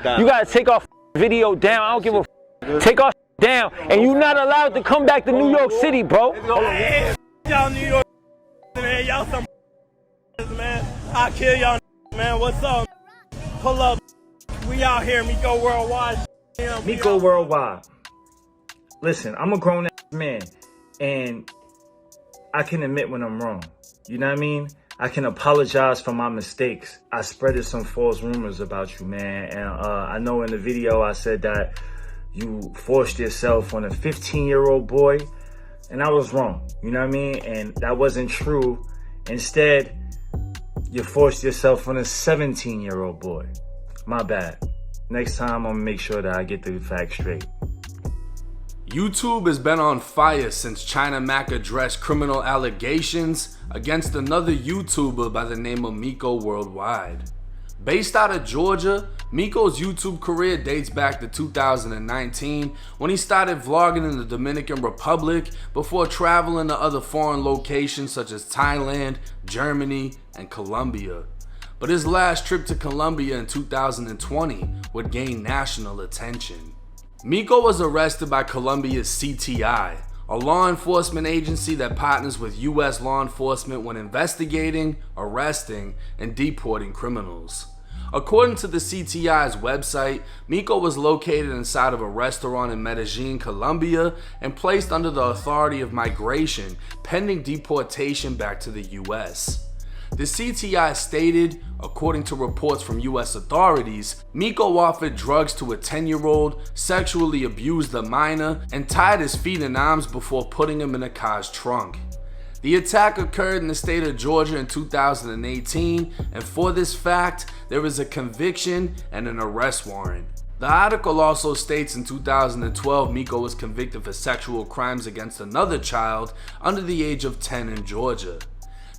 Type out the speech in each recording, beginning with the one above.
You gotta take our video down. I don't give a take our down, and you're not allowed to come back to New York City, bro. Y'all New York, man. Y'all some man. I'll kill y'all, man. What's up? Pull up. We out here, Miko Worldwide. Miko Worldwide. Listen, I'm a grown ass man, and I can admit when I'm wrong. You know what I mean? I can apologize for my mistakes. I spreaded some false rumors about you, man. And I know in the video I said that you forced yourself on a 15-year-old boy, and I was wrong. You know what I mean? And that wasn't true. Instead, you forced yourself on a 17-year-old boy. My bad. Next time, I'm gonna make sure that I get the facts straight. YouTube has been on fire since China Mac addressed criminal allegations against another YouTuber by the name of Miko Worldwide. Based out of Georgia, Miko's YouTube career dates back to 2019 when he started vlogging in the Dominican Republic before traveling to other foreign locations such as Thailand, Germany, and Colombia. But his last trip to Colombia in 2020 would gain national attention. Miko was arrested by Colombia's CTI, a law enforcement agency that partners with US law enforcement when investigating, arresting, and deporting criminals. According to the CTI's website, Miko was located inside of a restaurant in Medellin, Colombia, and placed under the authority of migration pending deportation back to the US. The CTI stated, according to reports from US authorities, Miko offered drugs to a 10-year-old, sexually abused a minor, and tied his feet and arms before putting him in a car's trunk. The attack occurred in the state of Georgia in 2018, and for this fact, there is a conviction and an arrest warrant. The article also states in 2012 Miko was convicted for sexual crimes against another child under the age of 10 in Georgia.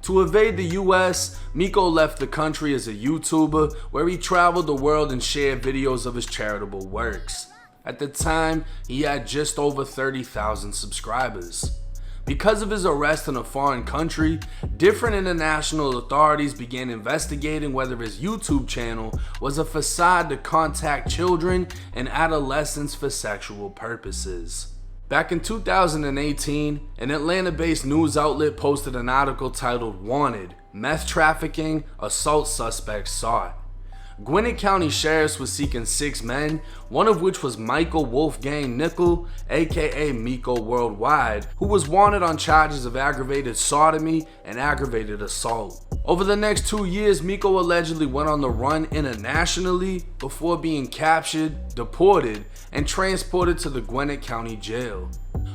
To evade the US, Miko left the country as a YouTuber where he traveled the world and shared videos of his charitable works. At the time, he had just over 30,000 subscribers. Because of his arrest in a foreign country, different international authorities began investigating whether his YouTube channel was a facade to contact children and adolescents for sexual purposes. Back in 2018, an Atlanta-based news outlet posted an article titled "Wanted: Meth Trafficking, Assault Suspects Sought." Gwinnett County Sheriffs was seeking 6 men, one of which was Michael Wolfgang Nickel, aka Miko Worldwide, who was wanted on charges of aggravated sodomy and aggravated assault. Over the next 2 years, Miko allegedly went on the run internationally before being captured, deported, and transported to the Gwinnett County Jail.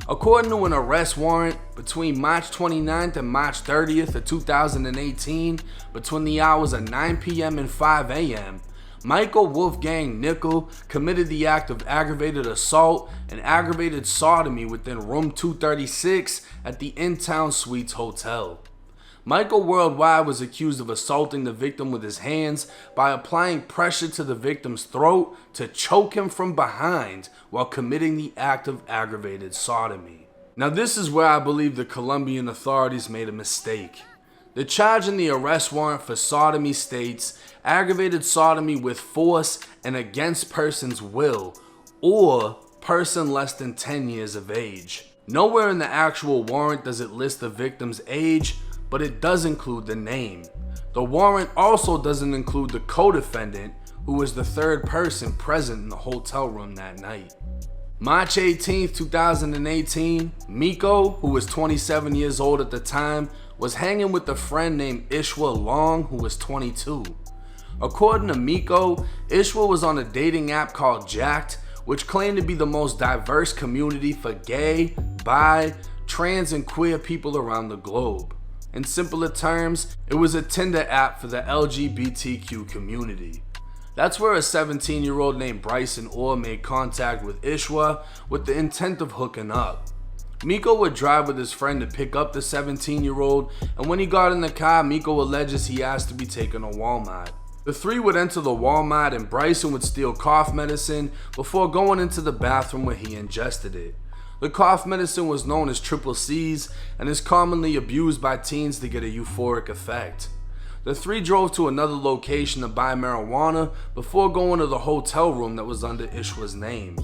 According to an arrest warrant, between March 29th and March 30th of 2018, between the hours of 9 p.m. and 5 a.m., Michael Wolfgang Nickel committed the act of aggravated assault and aggravated sodomy within room 236 at the In-Town Suites Hotel. Michael Worldwide was accused of assaulting the victim with his hands by applying pressure to the victim's throat to choke him from behind while committing the act of aggravated sodomy. Now this is where I believe the Colombian authorities made a mistake. The charge in the arrest warrant for sodomy states aggravated sodomy with force and against person's will, or person less than 10 years of age. Nowhere in the actual warrant does it list the victim's age, but it does include the name. The warrant also doesn't include the co-defendant, who was the third person present in the hotel room that night. March 18, 2018, Miko, who was 27 years old at the time, was hanging with a friend named Ishwa Long, who was 22. According to Miko, Ishwa was on a dating app called Jacked, which claimed to be the most diverse community for gay, bi, trans, and queer people around the globe. In simpler terms, it was a Tinder app for the LGBTQ community. That's where a 17-year-old named Bryson Orr made contact with Ishwa with the intent of hooking up. Miko would drive with his friend to pick up the 17-year-old, and when he got in the car, Miko alleges he asked to be taken to Walmart. The three would enter the Walmart and Bryson would steal cough medicine before going into the bathroom where he ingested it. The cough medicine was known as triple C's and is commonly abused by teens to get a euphoric effect. The three drove to another location to buy marijuana before going to the hotel room that was under Ishwa's name.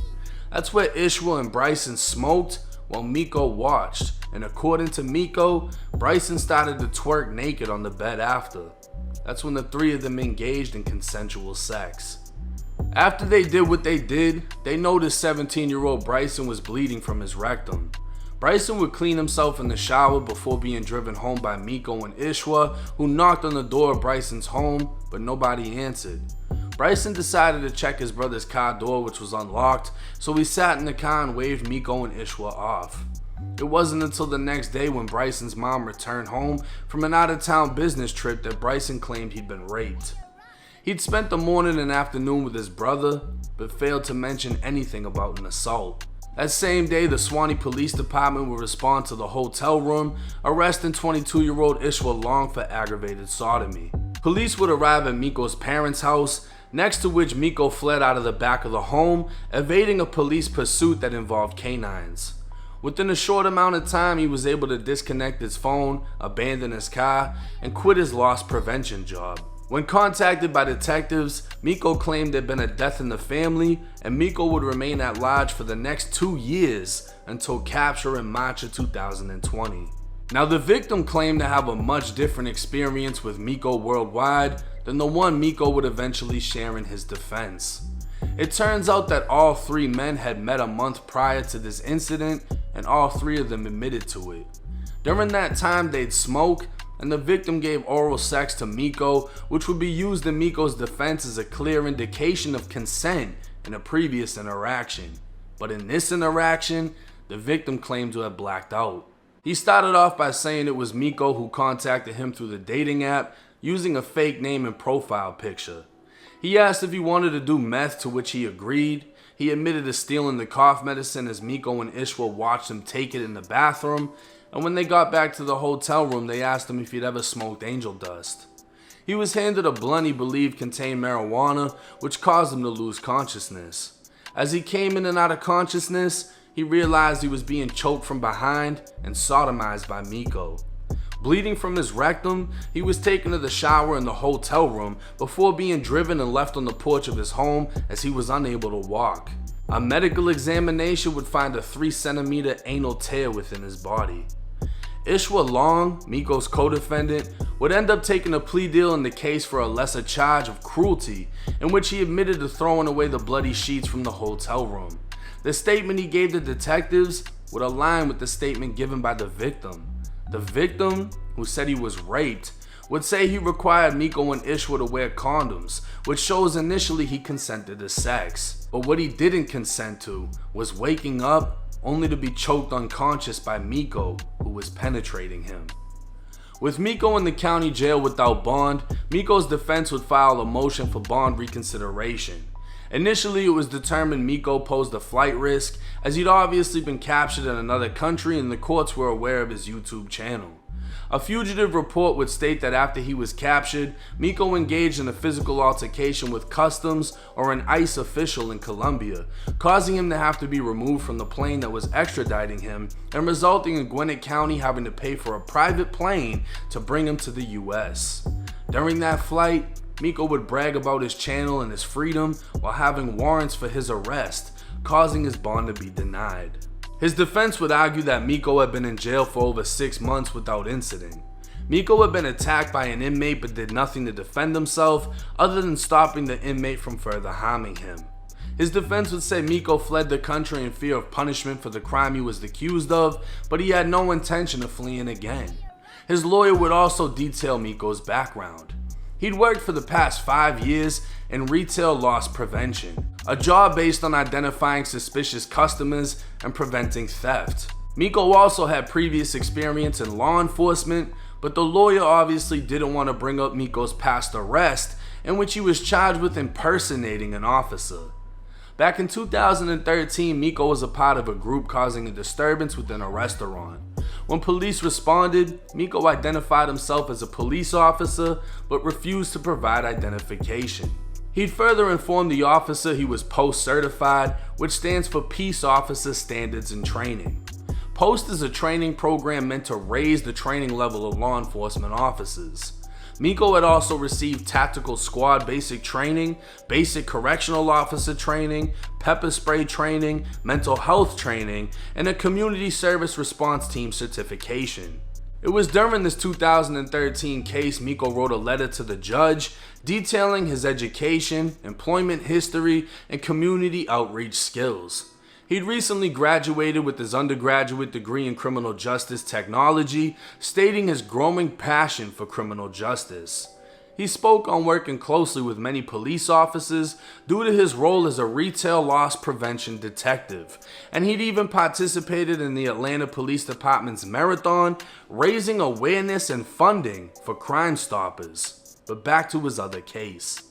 That's where Ishwa and Bryson smoked while Miko watched, and according to Miko, Bryson started to twerk naked on the bed after. That's when the three of them engaged in consensual sex. After they did what they did, they noticed 17-year-old Bryson was bleeding from his rectum. Bryson would clean himself in the shower before being driven home by Miko and Ishwa, who knocked on the door of Bryson's home, but nobody answered. Bryson decided to check his brother's car door, which was unlocked, so he sat in the car and waved Miko and Ishwa off. It wasn't until the next day when Bryson's mom returned home from an out-of-town business trip that Bryson claimed he'd been raped. He'd spent the morning and afternoon with his brother, but failed to mention anything about an assault. That same day, the Swanee Police Department would respond to the hotel room, arresting 22-year-old Ishwa Long for aggravated sodomy. Police would arrive at Miko's parents' house, next to which Miko fled out of the back of the home, evading a police pursuit that involved canines. Within a short amount of time, he was able to disconnect his phone, abandon his car, and quit his loss prevention job. When contacted by detectives, Miko claimed there'd been a death in the family, and Miko would remain at large for the next 2 years until capture in March of 2020. Now, the victim claimed to have a much different experience with Miko Worldwide than the one Miko would eventually share in his defense. It turns out that all three men had met a month prior to this incident, and all three of them admitted to it. During that time, they'd smoke, and the victim gave oral sex to Miko, which would be used in Miko's defense as a clear indication of consent in a previous interaction. But in this interaction, the victim claimed to have blacked out. He started off by saying it was Miko who contacted him through the dating app using a fake name and profile picture. He asked if he wanted to do meth, to which he agreed. He admitted to stealing the cough medicine as Miko and Ishwa watched him take it in the bathroom, and when they got back to the hotel room, they asked him if he'd ever smoked angel dust. He was handed a blunt he believed contained marijuana, which caused him to lose consciousness. As he came in and out of consciousness, he realized he was being choked from behind and sodomized by Miko. Bleeding from his rectum, he was taken to the shower in the hotel room before being driven and left on the porch of his home as he was unable to walk. A medical examination would find a 3-centimeter anal tear within his body. Ishwa Long, Miko's co-defendant, would end up taking a plea deal in the case for a lesser charge of cruelty, in which he admitted to throwing away the bloody sheets from the hotel room. The statement he gave to detectives would align with the statement given by the victim. The victim, who said he was raped, would say he required Miko and Ishwa to wear condoms, which shows initially he consented to sex. But what he didn't consent to was waking up only to be choked unconscious by Miko, who was penetrating him. With Miko in the county jail without bond, Miko's defense would file a motion for bond reconsideration. Initially, it was determined Miko posed a flight risk, as he'd obviously been captured in another country and the courts were aware of his YouTube channel. A fugitive report would state that after he was captured, Miko engaged in a physical altercation with customs or an ICE official in Colombia, causing him to have to be removed from the plane that was extraditing him and resulting in Gwinnett County having to pay for a private plane to bring him to the US. During that flight, Miko would brag about his channel and his freedom while having warrants for his arrest, causing his bond to be denied. His defense would argue that Miko had been in jail for over 6 months without incident. Miko had been attacked by an inmate but did nothing to defend himself other than stopping the inmate from further harming him. His defense would say Miko fled the country in fear of punishment for the crime he was accused of, but he had no intention of fleeing again. His lawyer would also detail Miko's background. He'd worked for the past 5 years in retail loss prevention, a job based on identifying suspicious customers and preventing theft. Miko also had previous experience in law enforcement, but the lawyer obviously didn't want to bring up Miko's past arrest, in which he was charged with impersonating an officer. Back in 2013, Miko was a part of a group causing a disturbance within a restaurant. When police responded, Miko identified himself as a police officer but refused to provide identification. He'd further informed the officer he was POST certified, which stands for Peace Officer Standards and Training. POST is a training program meant to raise the training level of law enforcement officers. Miko had also received tactical squad basic training, basic correctional officer training, pepper spray training, mental health training, and a community service response team certification. It was during this 2013 case Miko wrote a letter to the judge detailing his education, employment history, and community outreach skills. He'd recently graduated with his undergraduate degree in criminal justice technology, stating his growing passion for criminal justice. He spoke on working closely with many police officers due to his role as a retail loss prevention detective, and he'd even participated in the Atlanta Police Department's marathon, raising awareness and funding for Crime Stoppers. But back to his other case.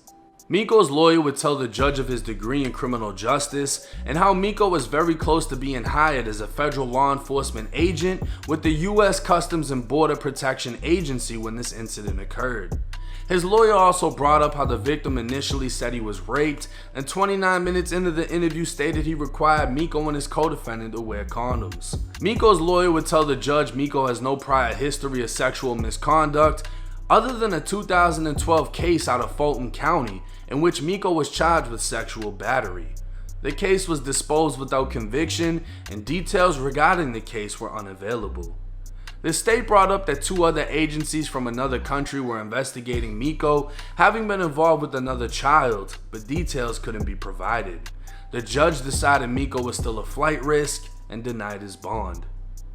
Miko's lawyer would tell the judge of his degree in criminal justice and how Miko was very close to being hired as a federal law enforcement agent with the U.S. Customs and Border Protection Agency when this incident occurred. His lawyer also brought up how the victim initially said he was raped, and 29 minutes into the interview stated he required Miko and his co-defendant to wear condoms. Miko's lawyer would tell the judge Miko has no prior history of sexual misconduct, other than a 2012 case out of Fulton County in which Miko was charged with sexual battery. The case was disposed without conviction, and details regarding the case were unavailable. The state brought up that 2 other agencies from another country were investigating Miko having been involved with another child, but details couldn't be provided. The judge decided Miko was still a flight risk and denied his bond.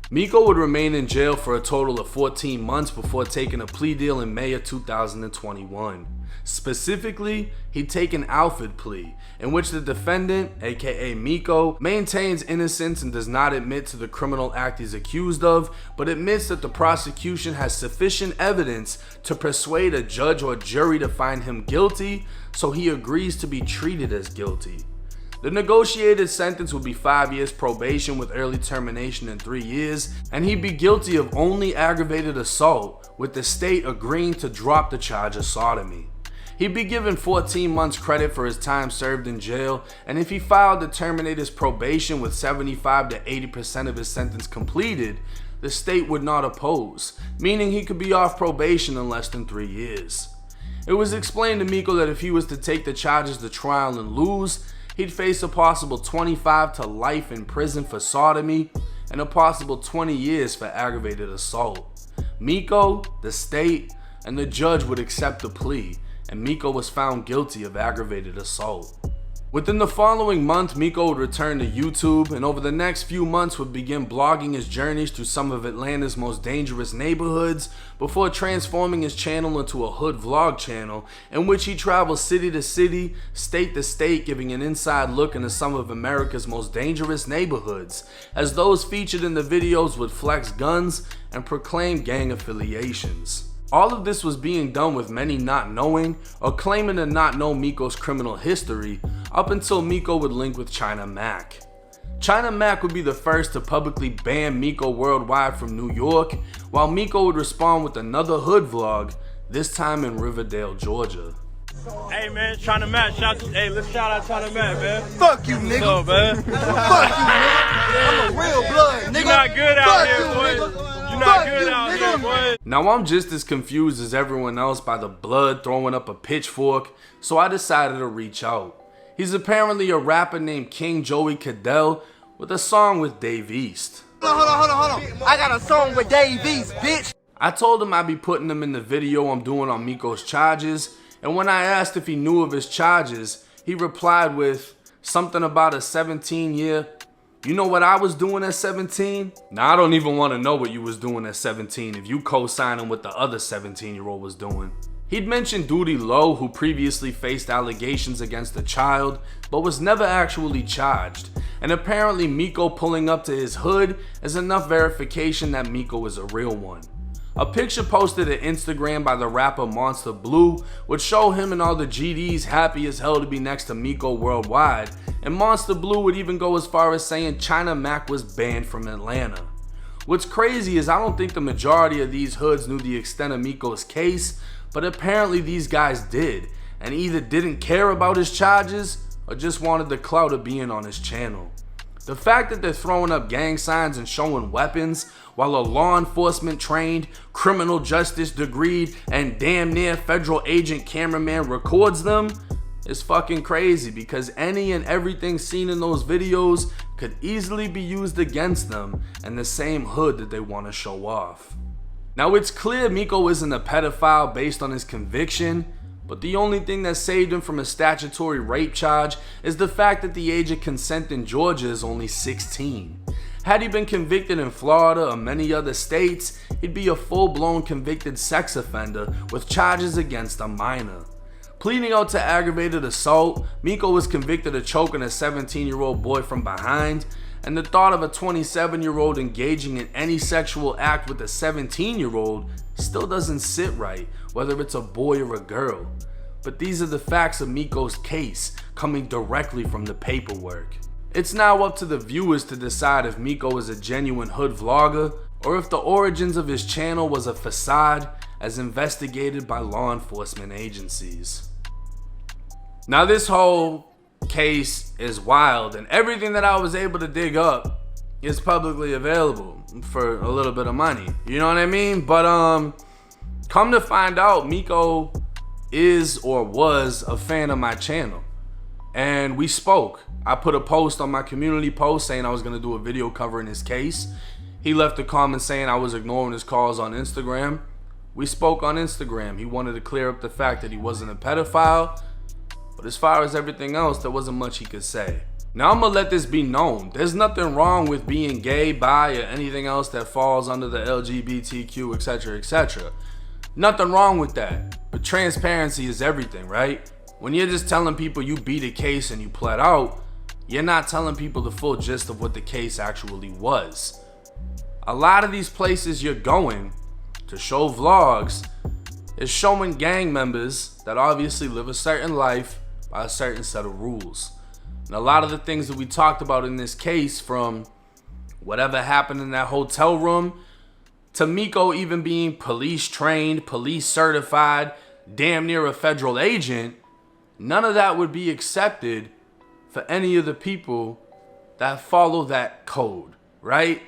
Miko would remain in jail for a total of 14 months before taking a plea deal in May of 2021. Specifically, he'd take an Alford plea, in which the defendant, aka Miko, maintains innocence and does not admit to the criminal act he's accused of, but admits that the prosecution has sufficient evidence to persuade a judge or jury to find him guilty, so he agrees to be treated as guilty. The negotiated sentence would be 5 years probation with early termination in 3 years, and he'd be guilty of only aggravated assault, with the state agreeing to drop the charge of sodomy. He'd be given 14 months credit for his time served in jail, and if he filed to terminate his probation with 75 to 80% of his sentence completed, the state would not oppose, meaning he could be off probation in less than 3 years. It was explained to Miko that if he was to take the charges to trial and lose, he'd face a possible 25 to life in prison for sodomy and a possible 20 years for aggravated assault. Miko, the state, and the judge would accept the plea, and Miko was found guilty of aggravated assault. Within the following month, Miko would return to YouTube, and over the next few months would begin blogging his journeys through some of Atlanta's most dangerous neighborhoods before transforming his channel into a hood vlog channel in which he travels city to city, state to state, giving an inside look into some of America's most dangerous neighborhoods, as those featured in the videos would flex guns and proclaim gang affiliations. All of this was being done with many not knowing or claiming to not know Miko's criminal history up until Miko would link with China Mac. China Mac would be the first to publicly ban Miko Worldwide from New York, while Miko would respond with another hood vlog, this time in Riverdale, Georgia. Hey man, China Mac, hey, let's shout out China Mac, man. Fuck you, nigga. What's up, man? Fuck you, nigga. I'm a real blood, nigga. You not good out Fuck here, you, boy. nigga. You not Fuck good you, out nigga. here, boy. Now I'm just as confused as everyone else by the blood throwing up a pitchfork, so I decided to reach out. He's apparently a rapper named King Joey Cadell with a song with Dave East. Hold on. I got a song with Dave East, bitch. I told him I'd be putting him in the video I'm doing on Miko's charges, and when I asked if he knew of his charges, he replied with something about a 17-year. You know what I was doing at 17? Now I don't even want to know what you was doing at 17 if you co-signing what the other 17-year-old was doing. He'd mentioned Duty Low, who previously faced allegations against a child, but was never actually charged. And apparently Miko pulling up to his hood is enough verification that Miko is a real one. A picture posted to Instagram by the rapper Monster Blue would show him and all the GDs happy as hell to be next to Miko Worldwide, and Monster Blue would even go as far as saying China Mac was banned from Atlanta. What's crazy is I don't think the majority of these hoods knew the extent of Miko's case, but apparently these guys did, and either didn't care about his charges or just wanted the clout of being on his channel. The fact that they're throwing up gang signs and showing weapons while a law enforcement trained, criminal justice degreed, and damn near federal agent cameraman records them is fucking crazy, because any and everything seen in those videos could easily be used against them in the same hood that they want to show off. Now it's clear Miko isn't a pedophile based on his conviction, but the only thing that saved him from a statutory rape charge is the fact that the age of consent in Georgia is only 16. Had he been convicted in Florida or many other states, he'd be a full-blown convicted sex offender with charges against a minor. Pleading out to aggravated assault, Miko was convicted of choking a 17-year-old boy from behind, and the thought of a 27-year-old engaging in any sexual act with a 17-year-old still doesn't sit right, whether it's a boy or a girl. But these are the facts of Miko's case, coming directly from the paperwork. It's now up to the viewers to decide if Miko is a genuine hood vlogger, or if the origins of his channel was a facade as investigated by law enforcement agencies. Now this whole case is wild, and everything that I was able to dig up is publicly available for a little bit of money. You know what I mean? But come to find out, Miko is or was a fan of my channel, and we spoke. I put a post on my community post saying I was gonna do a video covering his case. He left a comment saying I was ignoring his calls on Instagram. We spoke on Instagram. He wanted to clear up the fact that he wasn't a pedophile, but as far as everything else, there wasn't much he could say. Now I'm gonna let this be known. There's nothing wrong with being gay, bi, or anything else that falls under the LGBTQ, etc., etc. Nothing wrong with that. But transparency is everything, right? When you're just telling people you beat a case and you pled out, you're not telling people the full gist of what the case actually was. A lot of these places you're going to show vlogs is showing gang members that obviously live a certain life by a certain set of rules. And a lot of the things that we talked about in this case, from whatever happened in that hotel room to Miko even being police trained, police certified, damn near a federal agent, none of that would be accepted for any of the people that follow that code, right?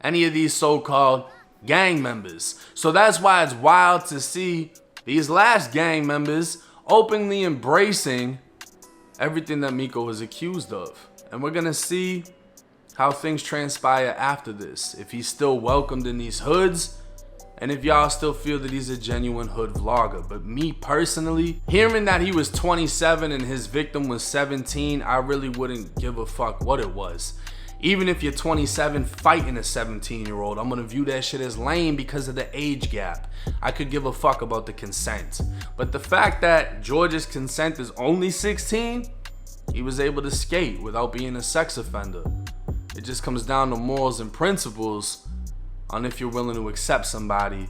Any of these so-called gang members. So that's why it's wild to see these last gang members openly embracing everything that Miko was accused of. And we're gonna see how things transpire after this. If he's still welcomed in these hoods, and if y'all still feel that he's a genuine hood vlogger. But me personally, hearing that he was 27 and his victim was 17, I really wouldn't give a fuck what it was. Even if you're 27 fighting a 17-year-old, I'm gonna view that shit as lame because of the age gap. I could give a fuck about the consent. But the fact that George's consent is only 16, he was able to skate without being a sex offender. It just comes down to morals and principles on if you're willing to accept somebody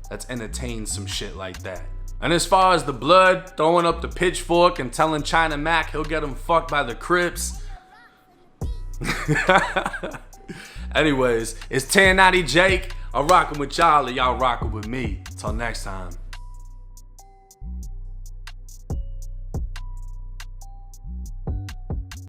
that's entertained some shit like that. And as far as the blood, throwing up the pitchfork and telling China Mac he'll get him fucked by the Crips. Anyways, it's 1090 Jake. I'm rocking with y'all, and y'all rocking with me. Till next time.